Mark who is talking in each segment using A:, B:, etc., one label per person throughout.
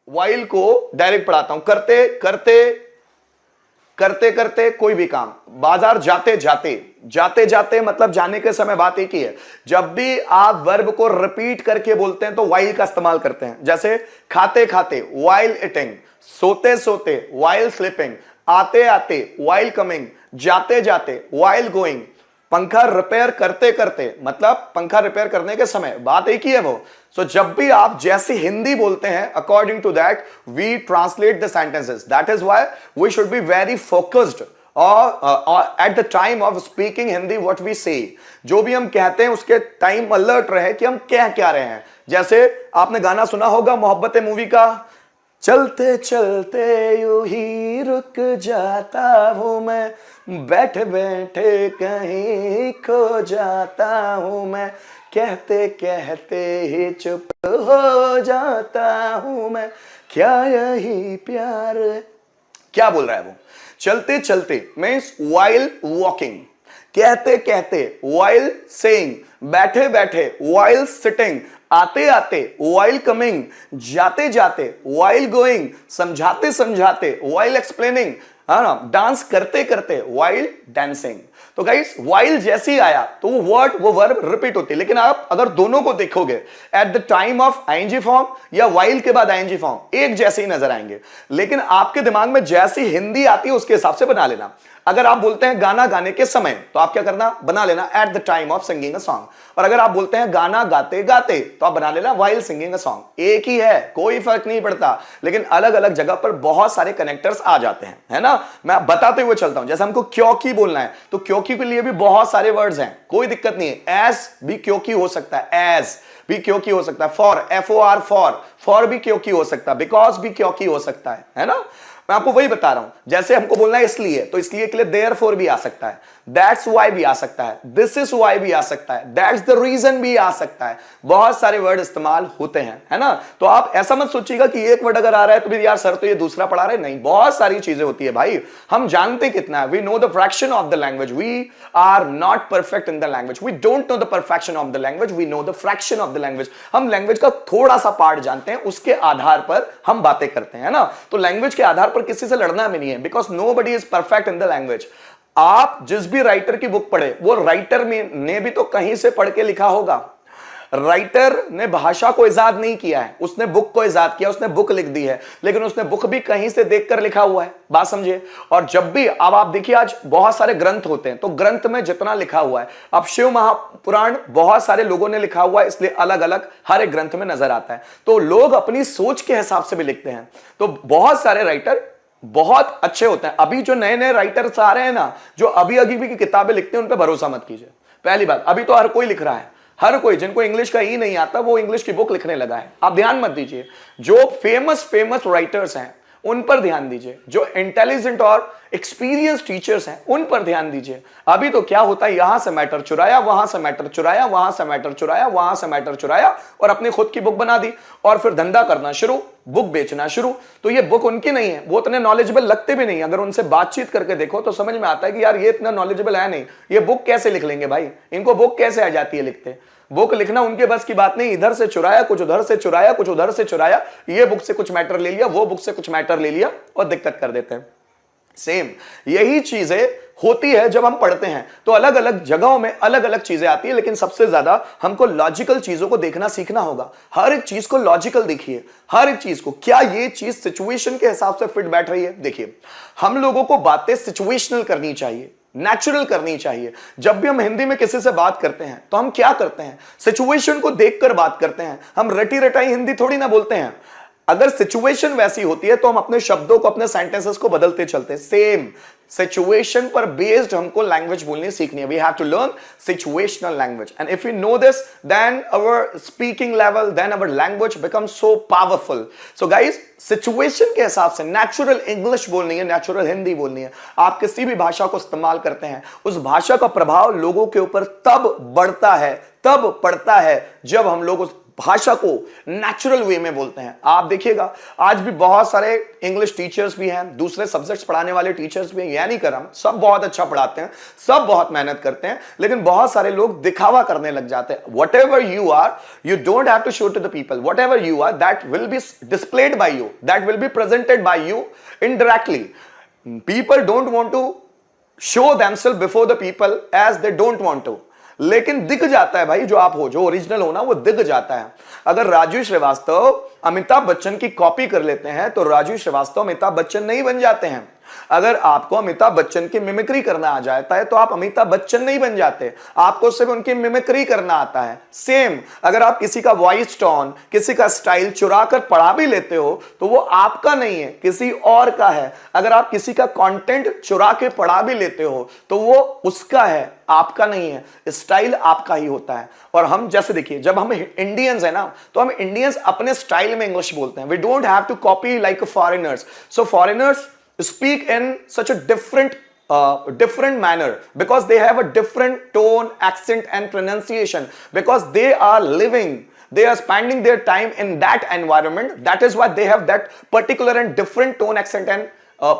A: while को direct पढ़ाता हूं। करते करते करते करते कोई भी काम, बाजार जाते जाते, जाते जाते मतलब जाने के समय बात एक ही है। जब भी आप वर्ब को रिपीट करके बोलते हैं तो while का इस्तेमाल करते हैं। जैसे खाते खाते while eating, सोते सोते while sleeping, आते आते while coming, जाते जाते while going, पंखा रिपेयर करते करते मतलब पंखा रिपेयर करने के समय, बात एक ही है वो। सो जब भी आप जैसी हिंदी बोलते हैं, according to that we translate the sentences. That is why we should be very focused और at the time of speaking Hindi what we say, जो भी हम कहते हैं उसके टाइम अलर्ट रहे कि हम कह क्या रहे हैं। जैसे आपने गाना सुना होगा मोहब्बत मूवी का, चलते चलते यूं ही रुक जाता हूं मैं, बैठे बैठे कहीं खो जाता हूं मैं, कहते कहते ही चुप हो जाता हूं मैं, क्या यही प्यार है। क्या बोल रहा है वो? चलते चलते मीन्स while walking, कहते कहते while saying, बैठे बैठे while sitting, आते आते while coming, जाते जाते while going, समझाते समझाते while explaining, है ना, डांस करते करते while dancing। तो गाइस while जैसे ही आया तो वो वर्ब रिपीट होती है। लेकिन आप अगर दोनों को देखोगे at the time of ING form या while के बाद आईएनजी फॉर्म एक जैसे ही नजर आएंगे, लेकिन आपके दिमाग में जैसी हिंदी आती है उसके हिसाब से बना लेना। अगर आप बोलते हैं गाना गाने के समय तो आप क्या करना, बना लेना eight the time of singing a song. और अगर आप बोलते हैं गाना गाते गाते तो आप बना लेना while singing a song। एक ही है, कोई फर्क नहीं पड़ता, लेकिन अलग अलग जगह पर बहुत सारे कनेक्टर्स आ जाते हैं, है ना। मैं बताते हुए चलता हूं। जैसे हमको क्योंकि बोलना है तो क्योंकि के लिए भी बहुत सारे वर्ड्स हैं, कोई दिक्कत नहीं है। एज भी क्योंकि हो सकता है, एज भी क्योंकि हो सकता है, फॉर FOR फॉर भी क्योंकि हो सकता है, बिकॉज भी क्योंकि हो सकता है ना। मैं आपको वही बता रहा हूं। जैसे हमको बोलना है इसलिए, तो इसलिए के लिए देयरफॉर भी आ सकता है, दैट्स व्हाई भी आ सकता है, दिस इज व्हाई भी आ सकता है, दैट्स द रीजन भी आ सकता है। बहुत सारे वर्ड इस्तेमाल होते हैं, है ना। तो आप ऐसा मत सोचिएगा कि एक वर्ड अगर आ रहा है तो भी यार सर तो ये दूसरा पढ़ा रहे, नहीं, बहुत सारी चीजें होती है भाई। हम जानते कितना है, we know the fraction of the language, we are not perfect in the language, we don't know the perfection of the language, we know the fraction of the language. हम लैंग्वेज का थोड़ा सा पार्ट जानते हैं, उसके आधार पर हम बातें करते हैं, है ना। तो लैंग्वेज के आधार पर किसी से लड़ना में नहीं है, because nobody is perfect in the language. आप जिस भी राइटर की बुक पढ़े, वो राइटर ने भी तो कहीं से पढ़ के लिखा होगा। राइटर ने भाषा को इजाद नहीं किया है, उसने बुक को इजाद किया, उसने बुक लिख दी है, लेकिन उसने बुक भी कहीं से देखकर लिखा हुआ है, बात समझिए। और जब भी अब आप देखिए आज बहुत सारे ग्रंथ होते हैं, तो ग्रंथ में जितना लिखा हुआ है, अब शिव महापुराण बहुत सारे लोगों ने लिखा हुआ है, इसलिए अलग अलग हर एक ग्रंथ में नजर आता है। तो लोग अपनी सोच के हिसाब से भी लिखते हैं। तो बहुत सारे राइटर बहुत अच्छे होते हैं। अभी जो नए नए राइटर्स आ रहे हैं ना, जो अभी अभी की किताबें लिखते हैं, उन पर भरोसा मत कीजिए। पहली बात, अभी तो हर कोई लिख रहा है, हर कोई, जिनको इंग्लिश का ही नहीं आता वो इंग्लिश की बुक लिखने लगा है। आप ध्यान मत दीजिए, जो फेमस राइटर्स हैं उन पर ध्यान दीजिए, जो इंटेलिजेंट और एक्सपीरियंस टीचर्स हैं उन पर ध्यान दीजिए। अभी तो क्या होता है, यहां से मैटर चुराया, वहां से मैटर चुराया, वहां से मैटर चुराया, वहां से मैटर चुराया, और अपनी खुद की बुक बना दी, और फिर धंधा करना शुरू, बुक बेचना शुरू। तो ये बुक उनकी नहीं है, वो इतने नॉलेजेबल लगते भी नहीं। अगर उनसे बातचीत करके देखो तो समझ में आता है कि यार ये इतना नॉलेजेबल है नहीं, ये बुक कैसे लिख लेंगे भाई, इनको बुक कैसे आ जाती है लिखते। बुक लिखना उनके बस की बात नहीं, इधर से चुराया, कुछ उधर से चुराया, कुछ उधर से चुराया, ये बुक से कुछ मैटर ले लिया, वो बुक से कुछ मैटर ले लिया, और दिक्कत कर देते हैं। सेम यही चीजें होती है जब हम पढ़ते हैं, तो अलग अलग जगहों में अलग अलग चीजें आती है, लेकिन सबसे ज्यादा हमको लॉजिकल चीजों को देखना सीखना होगा। हर एक चीज को लॉजिकल देखिए, हर एक चीज को, क्या ये चीज सिचुएशन के हिसाब से फिट बैठ रही है। देखिए, हम लोगों को बातें सिचुएशनल करनी चाहिए, नेचुरल करनी चाहिए। जब भी हम हिंदी में किसी से बात करते हैं तो हम क्या करते हैं, सिचुएशन को देखकर बात करते हैं। हम रटी रटाई हिंदी थोड़ी ना बोलते हैं। अगर सिचुएशन वैसी होती है तो हम अपने शब्दों को, अपने सेंटेंसेस को बदलते चलते हैं। सेम सिचुएशन पर बेस्ड हमको लैंग्वेज बोलनी सीखनी है। We have to learn situational language, and if we know this, then our speaking level, then our language becomes so powerful. So guys, situation के हिसाब से नेचुरल इंग्लिश बोलनी है, नेचुरल हिंदी बोलनी है। आप किसी भी भाषा को इस्तेमाल करते हैं, उस भाषा का प्रभाव लोगों के ऊपर तब बढ़ता है, तब पड़ता है, जब हम लोग उस भाषा को नेचुरल वे में बोलते हैं। आप देखिएगा आज भी बहुत सारे इंग्लिश टीचर्स भी हैं, दूसरे सब्जेक्ट्स पढ़ाने वाले टीचर्स भी हैं, यानी कर हम सब बहुत अच्छा पढ़ाते हैं, सब बहुत मेहनत करते हैं, लेकिन बहुत सारे लोग दिखावा करने लग जाते हैं। Whatever you are, you don't have to show to the people, whatever you are that will be displayed by you, that will be presented by you indirectly. People don't want to show themselves before the people as they don't want to, लेकिन दिख जाता है भाई, जो आप हो, जो original हो ना, वो दिख जाता है। अगर राजू श्रीवास्तव अमिताभ बच्चन की कॉपी कर लेते हैं तो राजू श्रीवास्तव अमिताभ बच्चन नहीं बन जाते हैं। अगर आपको अमिताभ बच्चन की मिमिक्री करना आ जाता है तो आप अमिताभ बच्चन नहीं बन जाते, आपको सिर्फ उनकी मिमिक्री करना आता है। सेम अगर आप किसी का वॉइस टोन, किसी का स्टाइल चुरा कर पढ़ा भी लेते हो तो वो आपका नहीं है, किसी और का है। अगर आप किसी का कंटेंट चुरा के पढ़ा भी लेते हो तो वो उसका है, आपका नहीं है। स्टाइल आपका ही होता है। और हम जैसे देखिए, जब हम इंडियंस है ना, तो हम इंडियंस अपने स्टाइल में इंग्लिश बोलते हैं। We don't have to copy like foreigners. So foreigners speak in such a different manner because they have a different tone, accent and pronunciation, because they are living, they are spending their time in that environment. That is why they have that particular and different tone, accent and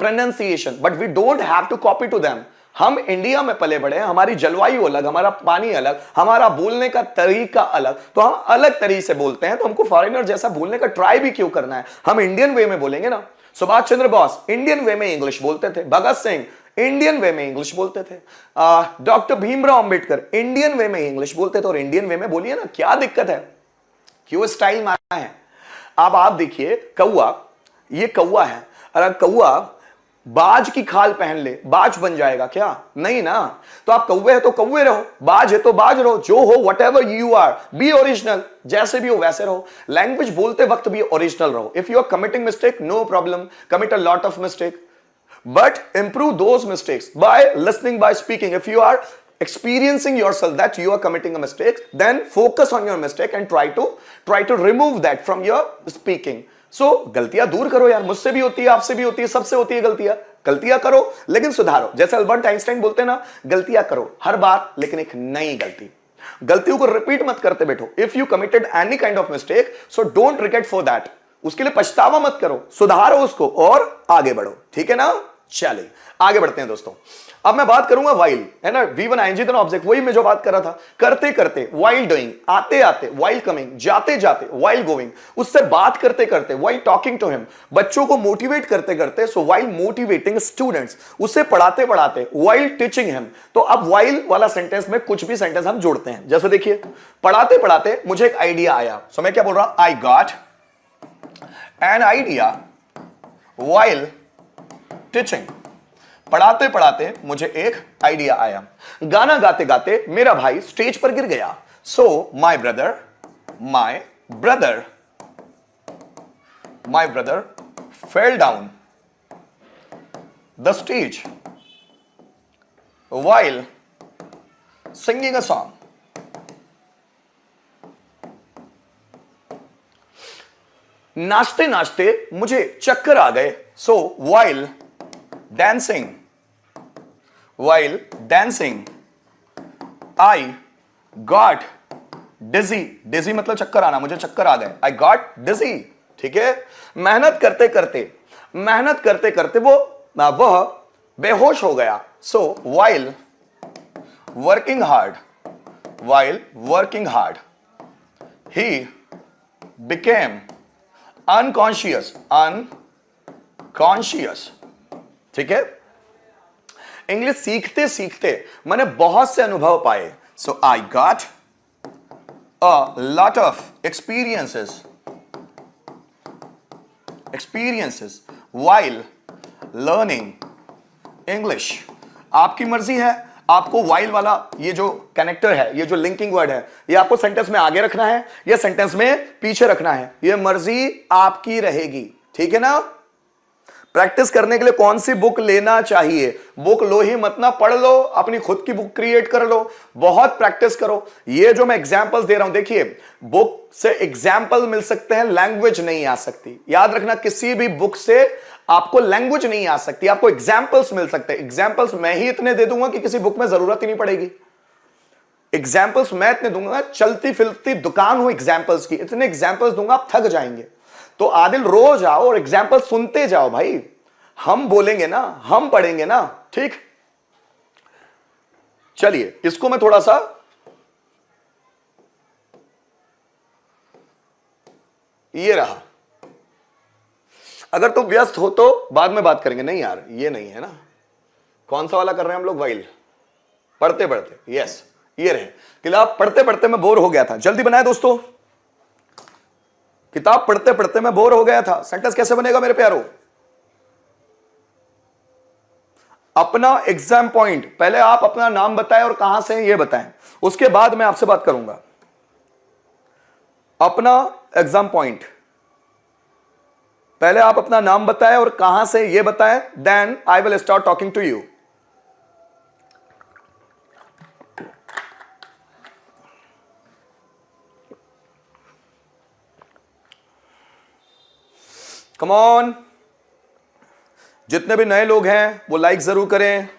A: pronunciation, but we don't have to copy to them. हम India में पले बड़े हैं, हमारी जलवायु अलग, हमारा पानी अलग, हमारा बोलने का तरीका अलग, तो हम अलग तरीके से बोलते हैं। तो हमको फॉरेनर जैसा बोलने का ट्राई भी क्यों करना है? हम इंडियन वे में बोलेंगे ना। सुभाष चंद्र बोस इंडियन वे में इंग्लिश बोलते थे, भगत सिंह इंडियन वे में इंग्लिश बोलते थे, doctor Bhimrao Ambedkar Indian way में इंग्लिश बोलते थे। और इंडियन वे में बोलिए ना, क्या दिक्कत है? क्यों स्टाइल मारना है? अब आप देखिए, कौआ, ये कौआ है, अगर कौआ बाज की खाल पहन ले, बाज बन जाएगा क्या? नहीं ना। तो आप कौवे है तो कौवे रहो, बाज है तो बाज रहो, जो हो, whatever you are, be original, जैसे भी हो वैसे रहो। लैंग्वेज बोलते वक्त भी ओरिजिनल रहो। If you are committing mistake, no problem, commit a lot of mistake, but improve those mistakes by listening, by speaking. If you are experiencing yourself that you are committing a mistake, then focus on your mistake and try to remove that from your speaking. So गलतियां दूर करो यार, मुझसे भी होती है, आपसे भी होती है, सबसे होती है गलतियां करो लेकिन सुधारो। जैसे अल्बर्ट आइंस्टाइन बोलते हैं ना, गलतियां करो हर बार लेकिन एक नई गलती। गलतियों को रिपीट मत करते बैठो। If you committed any kind of mistake, so don't regret for that. उसके लिए पछतावा मत करो, सुधारो उसको और आगे बढ़ो। ठीक है ना? चलिए आगे बढ़ते हैं दोस्तों। अब मैं बात करूंगा वाइल, है ना, V1 ING देन ऑब्जेक्ट, वही मैं जो बात कर रहा था, करते करते, वाइल डूइंग, आते आते, वाइल कमिंग, जाते जाते, वाइल गोइंग, उससे बात करते करते, वाइल टॉकिंग टू हिम, बच्चों को मोटिवेट करते करते, सो वाइल मोटिवेटिंग स्टूडेंट्स, उसे पढ़ाते पढ़ाते, वाइल टीचिंग हिम। तो अब वाइल वाला सेंटेंस में कुछ भी सेंटेंस हम जोड़ते हैं। जैसे देखिए, पढ़ाते पढ़ाते मुझे एक आइडिया आया। सो मैं क्या बोल रहा, I got an idea while teaching. पढ़ाते पढ़ाते मुझे एक आइडिया आया। गाना गाते गाते मेरा भाई स्टेज पर गिर गया। So my brother fell down the stage while singing a song. नाचते नाचते मुझे चक्कर आ गए। So while dancing I got dizzy. Dizzy मतलब चक्कर आना, मुझे चक्कर आ गए। I got dizzy. ठीक है। मेहनत करते करते वह बेहोश हो गया। So while working hard he became unconscious. ठीक है। इंग्लिश सीखते सीखते मैंने बहुत से अनुभव पाए। So I got a lot of experiences while learning English. आपकी मर्जी है, आपको while वाला ये जो कनेक्टर है, ये जो लिंकिंग वर्ड है, ये आपको सेंटेंस में आगे रखना है या सेंटेंस में पीछे रखना है, ये मर्जी आपकी रहेगी। ठीक है ना। प्रैक्टिस करने के लिए कौन सी बुक लेना चाहिए? बुक लो ही मत ना, पढ़ लो, अपनी खुद की बुक क्रिएट कर लो, बहुत प्रैक्टिस करो। ये जो मैं एग्जांपल्स दे रहा हूं, देखिए, बुक से एग्जांपल मिल सकते हैं, लैंग्वेज नहीं आ सकती। याद रखना, किसी भी बुक से आपको लैंग्वेज नहीं आ सकती, आपको एग्जांपल्स मिल सकते हैं। एग्जांपल्स मैं ही इतने दे दूंगा कि किसी बुक में जरूरत ही नहीं पड़ेगी। एग्जाम्पल्स मैं इतने दूंगा, चलती फिरती दुकान हो एग्जाम्पल्स की, इतने एग्जाम्पल्स दूंगा आप थक जाएंगे। तो आदिल रोज आओ और एग्जाम्पल सुनते जाओ भाई, हम बोलेंगे ना, हम पढ़ेंगे ना, ठीक। चलिए इसको मैं थोड़ा सा, ये रहा, अगर तुम व्यस्त हो तो बाद में बात करेंगे। नहीं यार ये नहीं है ना, कौन सा वाला कर रहे हैं हम लोग, वाइल पढ़ते पढ़ते, यस ये रहे। किताब पढ़ते पढ़ते मैं बोर हो गया था, जल्दी बनाए दोस्तों, किताब पढ़ते पढ़ते मैं बोर हो गया था। सेंटेंस कैसे बनेगा मेरे प्यारों? अपना एग्जाम पॉइंट, पहले आप अपना नाम बताएं और कहां से हैं ये बताएं, उसके बाद मैं आपसे बात करूंगा। अपना एग्जाम पॉइंट, पहले आप अपना नाम बताएं और कहां से ये बताएं, then I will start talking to you. Come on, जितने भी नए लोग हैं वो लाइक जरूर करें,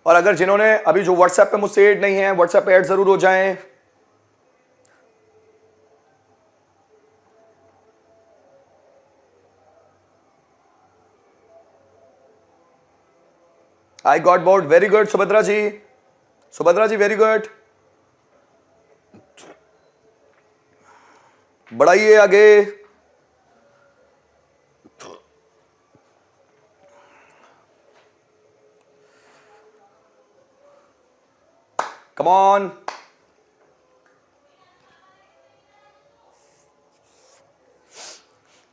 A: और अगर जिन्होंने अभी जो व्हाट्सएप पे मुझसे ऐड नहीं है, व्हाट्सएप पे ऐड जरूर हो जाएं। I got bored, very good Subhadra ji, Subhadra ji very good, बढ़ाइए आगे। कम ऑन,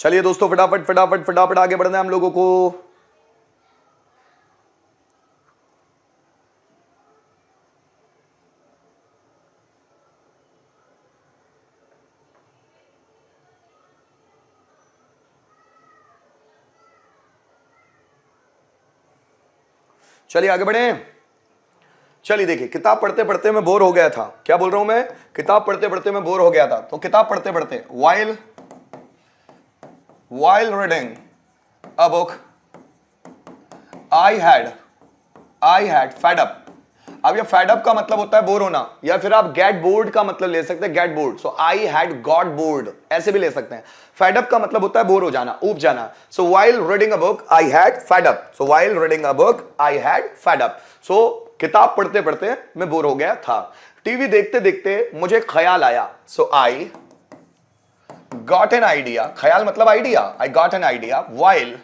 A: चलिए दोस्तों फटाफट फटाफट फटाफट आगे बढ़ना है हम लोगों को। चलिए आगे बढ़े। चलिए देखिए, किताब पढ़ते पढ़ते मैं बोर हो गया था, क्या बोल रहा हूं मैं, किताब पढ़ते पढ़ते मैं बोर हो गया था। तो किताब पढ़ते पढ़ते, while reading a book I had fed up। अब ये fed up का मतलब होता है बोर होना, या फिर आप get bored का मतलब ले सकते हैं, get bored। so I had got bored ऐसे भी ले सकते हैं। fed up का मतलब होता है बोर हो जाना, ऊब जाना। so while reading a book I had fed up। so while reading a book I had fed up। so किताब पढ़ते पढ़ते मैं बोर हो गया था। टीवी देखते देखते मुझे ख्याल आया, so I got an idea। ख्याल मतलब idea, I got an idea while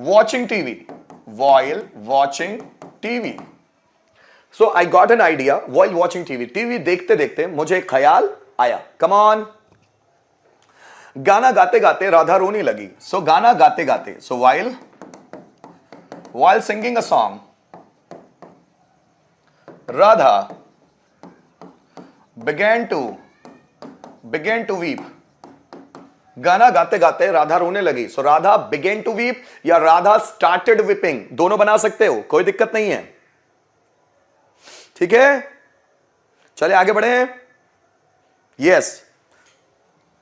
A: watching TV। while watching TV। so I got an idea while watching TV। TV देखते देखते मुझे ख्याल आया। come on, गाना गाते गाते राधा रोने लगी। so गाना गाते गाते, so while singing a song Radha began to weep। गाना गाते गाते राधा रोने लगी। सो राधा began to weep या राधा started weeping, दोनों बना सकते हो, कोई दिक्कत नहीं है, ठीक है। चलिए आगे बढ़े, यस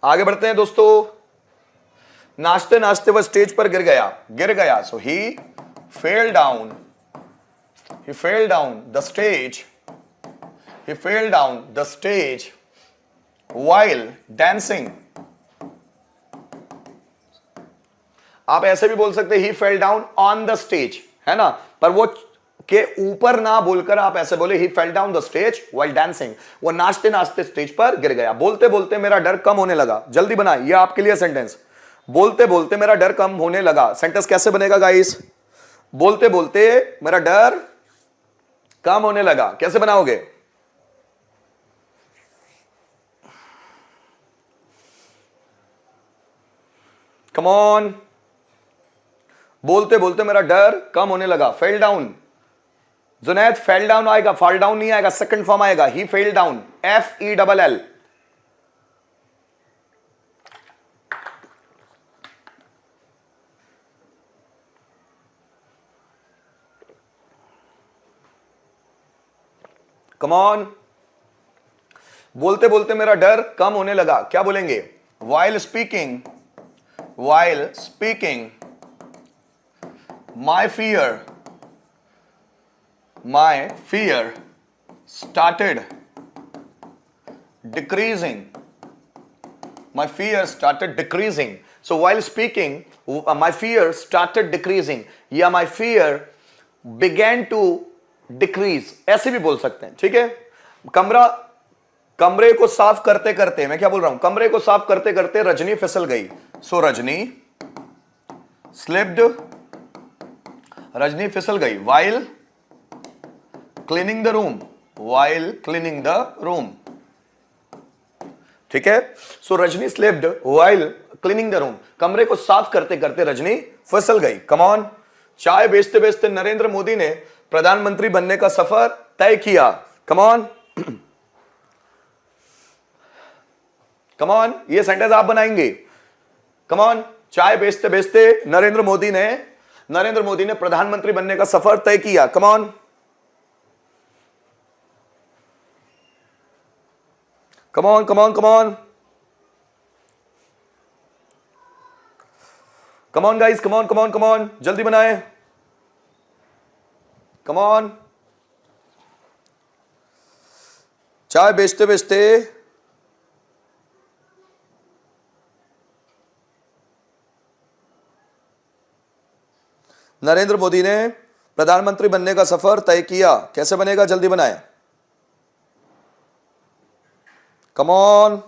A: आगे बढ़ते हैं दोस्तों। नाचते नाचते वह स्टेज पर गिर गया। So he fell down the stage while dancing। आप ऐसे भी बोल सकते he fell down on the stage, है ना, पर वो के ऊपर ना बोलकर आप ऐसे बोले he fell down the stage while dancing. वो नाचते नाचते स्टेज पर गिर गया। बोलते बोलते मेरा डर कम होने लगा। जल्दी बना, ये आपके लिए सेंटेंस। बोलते बोलते मेरा डर कम होने लगा। सेंटेंस कैसे बनेगा गाइस? बोलते बोलते मेरा डर कम होने लगा, कैसे बनाओगे? कम ऑन, बोलते बोलते मेरा डर कम होने लगा। Fell down, Junaid fell down आएगा, फॉल डाउन नहीं आएगा, सेकंड फॉर्म आएगा। He fell down, FELL। Come on, बोलते बोलते मेरा डर कम होने लगा, क्या बोलेंगे? while speaking my fear started decreasing. My fear started decreasing. So while speaking, my fear started decreasing. या my fear began to decrease. ऐसे भी बोल सकते हैं, ठीक है। कमरे को साफ करते करते, मैं क्या बोल रहा हूं, कमरे को साफ करते करते रजनी फिसल गई। सो रजनी स्लिप्ड, रजनी फिसल गई while cleaning the room, while cleaning the room, ठीक है। So Rajni slipped while cleaning the room, कमरे को साफ करते करते रजनी फिसल गई। Come on. चाय बेचते बेचते नरेंद्र मोदी ने प्रधानमंत्री बनने का सफर तय किया। कम ऑन, कम ऑन, ये सेंटेंस आप बनाएंगे। Come on. चाय बेचते बेचते नरेंद्र मोदी ने प्रधानमंत्री बनने का सफर तय किया। Come on, come on, come on, come on, come on guys, come on, come on, come on, जल्दी बनाए। Come on. चाय बेचते बेचते नरेंद्र मोदी ने प्रधानमंत्री बनने का सफर तय किया। कैसे बनेगा, जल्दी बनाए। Come on.